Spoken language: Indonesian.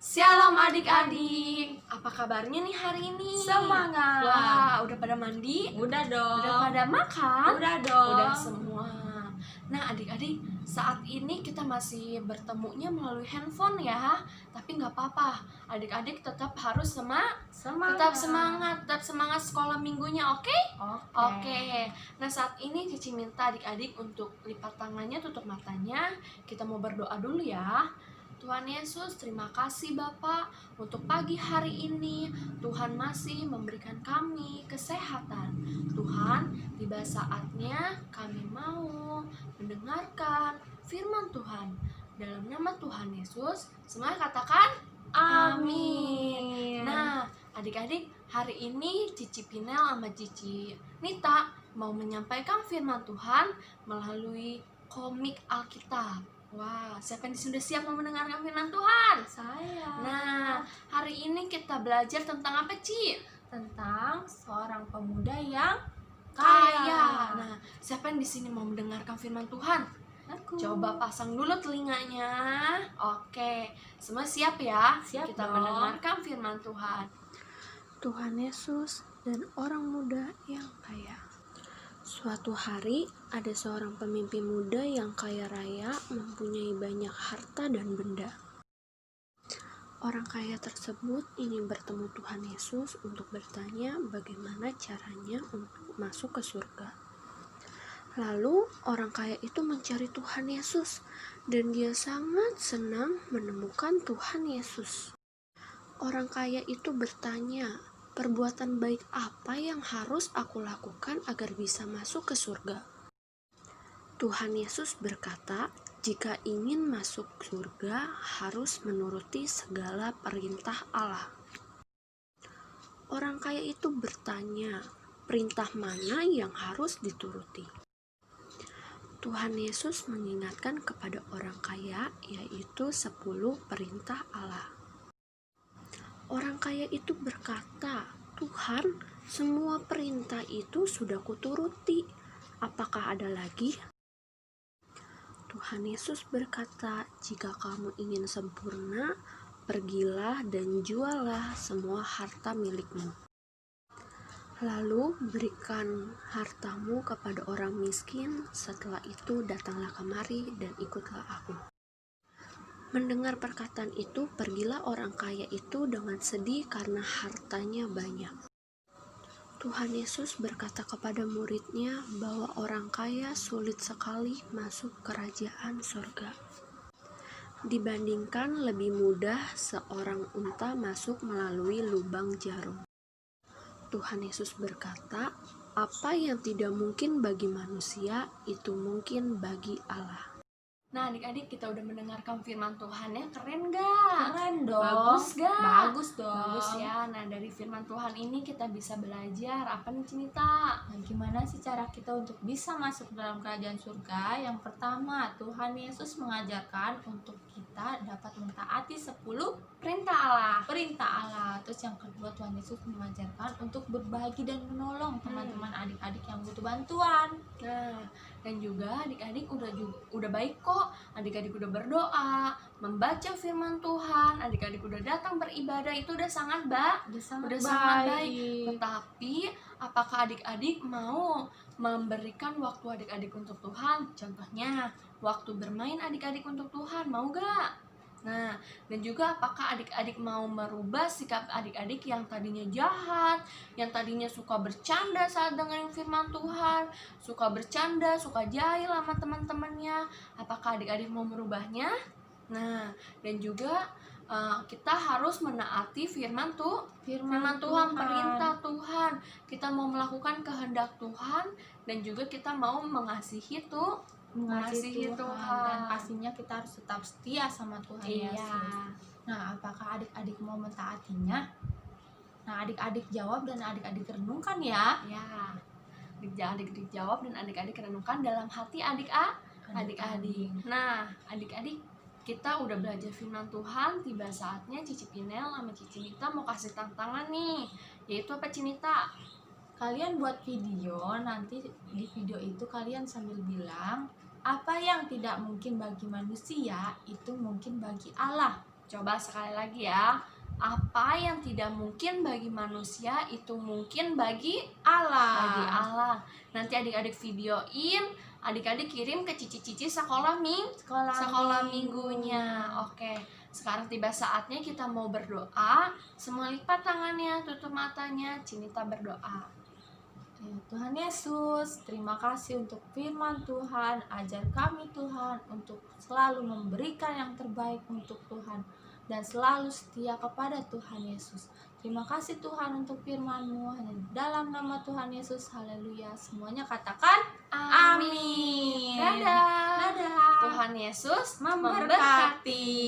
Shalom adik-adik, apa kabarnya nih hari ini? Semangat. Wah, udah pada mandi? Udah dong. Udah pada makan? Udah dong. Udah semua. Nah adik-adik, saat ini kita masih bertemunya melalui handphone ya. Tapi nggak apa-apa, adik-adik tetap harus tetap semangat sekolah minggunya, oke? Oke. Nah saat ini Cici minta adik-adik untuk lipat tangannya, tutup matanya. Kita mau berdoa dulu ya. Tuhan Yesus, terima kasih Bapak untuk pagi hari ini. Tuhan masih memberikan kami kesehatan. Tuhan, tiba saatnya kami mau mendengarkan firman Tuhan. Dalam nama Tuhan Yesus, semua katakan amin. Nah, adik-adik, hari ini Cici Pinel sama Cici Nita mau menyampaikan firman Tuhan melalui komik Alkitab. Wah, siapa yang sudah siap mau mendengarkan firman Tuhan? Saya. Nah, hari ini kita belajar tentang apa, Ci? Tentang seorang pemuda yang Kaya. Nah, siapa yang di sini mau mendengarkan firman Tuhan? Aku. Coba pasang dulu telinganya. Oke, semua siap ya? Siap kita dong. mendengarkan firman Tuhan. Tuhan Yesus dan orang muda yang kaya. Suatu hari, ada seorang pemimpin muda yang kaya raya, mempunyai banyak harta dan benda. Orang kaya tersebut ingin bertemu Tuhan Yesus untuk bertanya bagaimana caranya untuk masuk ke surga. Lalu, orang kaya itu mencari Tuhan Yesus, dan dia sangat senang menemukan Tuhan Yesus. Orang kaya itu bertanya, perbuatan baik apa yang harus aku lakukan agar bisa masuk ke surga? Tuhan Yesus berkata, jika ingin masuk surga harus menuruti segala perintah Allah. Orang kaya itu bertanya, perintah mana yang harus dituruti? Tuhan Yesus mengingatkan kepada orang kaya, yaitu 10 perintah Allah. Orang kaya itu berkata, Tuhan, semua perintah itu sudah kuturuti. Apakah ada lagi? Tuhan Yesus berkata, jika kamu ingin sempurna, pergilah dan jualah semua harta milikmu. Lalu berikan hartamu kepada orang miskin, setelah itu datanglah kemari dan ikutlah aku. Mendengar perkataan itu, pergilah orang kaya itu dengan sedih karena hartanya banyak. Tuhan Yesus berkata kepada muridnya bahwa orang kaya sulit sekali masuk kerajaan surga. Dibandingkan lebih mudah seorang unta masuk melalui lubang jarum. Tuhan Yesus berkata, apa yang tidak mungkin bagi manusia, itu mungkin bagi Allah. Nah adik-adik, kita udah mendengarkan firman Tuhan ya, keren gak? Keren dong. Bagus gak? Bagus dong. Bagus ya. Nah dari firman Tuhan ini kita bisa belajar apa nih Cinta? Nah, gimana sih cara kita untuk bisa masuk dalam kerajaan surga? Yang pertama, Tuhan Yesus mengajarkan untuk kita dapat mentaati 10 Perintah Allah. perintah Allah. Terus yang kedua, Tuhan Yesus mengajarkan untuk berbagi dan menolong teman-teman adik-adik yang butuh bantuan. Nah, dan juga adik-adik udah baik kok. Adik-adik udah berdoa, membaca firman Tuhan, adik-adik udah datang beribadah, itu udah sangat sangat baik. Tetapi apakah adik-adik mau memberikan waktu adik-adik untuk Tuhan? Contohnya, waktu bermain adik-adik untuk Tuhan, mau gak? Nah, dan juga apakah adik-adik mau merubah sikap adik-adik yang tadinya jahat, yang tadinya suka bercanda saat dengerin firman Tuhan, suka bercanda, suka jahil sama teman-temannya. Apakah adik-adik mau merubahnya? Nah, dan juga kita harus menaati firman Tuhan, perintah Tuhan. Kita mau melakukan kehendak Tuhan dan juga kita mau mengasihi mengasihi Tuhan. Dan Tuhan. pastinya kita harus tetap setia sama Tuhan Iya. Yesus. Nah, apakah adik-adik mau mentaatinya? Nah, adik-adik jawab dan adik-adik renungkan ya. Ya, adik-adik jawab dan adik-adik renungkan dalam hati adik-adik. Nah, adik-adik, kita udah belajar firman Tuhan, tiba saatnya Cici Pinel sama Cici Nita mau kasih tantangan nih. Yaitu apa, Cinita? Kalian buat video, nanti di video itu kalian sambil bilang, apa yang tidak mungkin bagi manusia, itu mungkin bagi Allah. Coba sekali lagi ya. Apa yang tidak mungkin bagi manusia itu mungkin bagi Allah. Allah. Nanti adik-adik videoin, adik-adik kirim ke cici-cici sekolah minggunya. Oke. Sekarang tiba saatnya kita mau berdoa. Semua lipat tangannya, tutup matanya. Cinita berdoa. Ya, Tuhan Yesus, terima kasih untuk firman Tuhan. Ajar kami Tuhan untuk selalu memberikan yang terbaik untuk Tuhan dan selalu setia kepada Tuhan Yesus. Terima kasih Tuhan untuk firman-Mu. Dalam nama Tuhan Yesus, haleluya. Semuanya katakan amin. Dadah. Dadah. Tuhan Yesus Memberkati.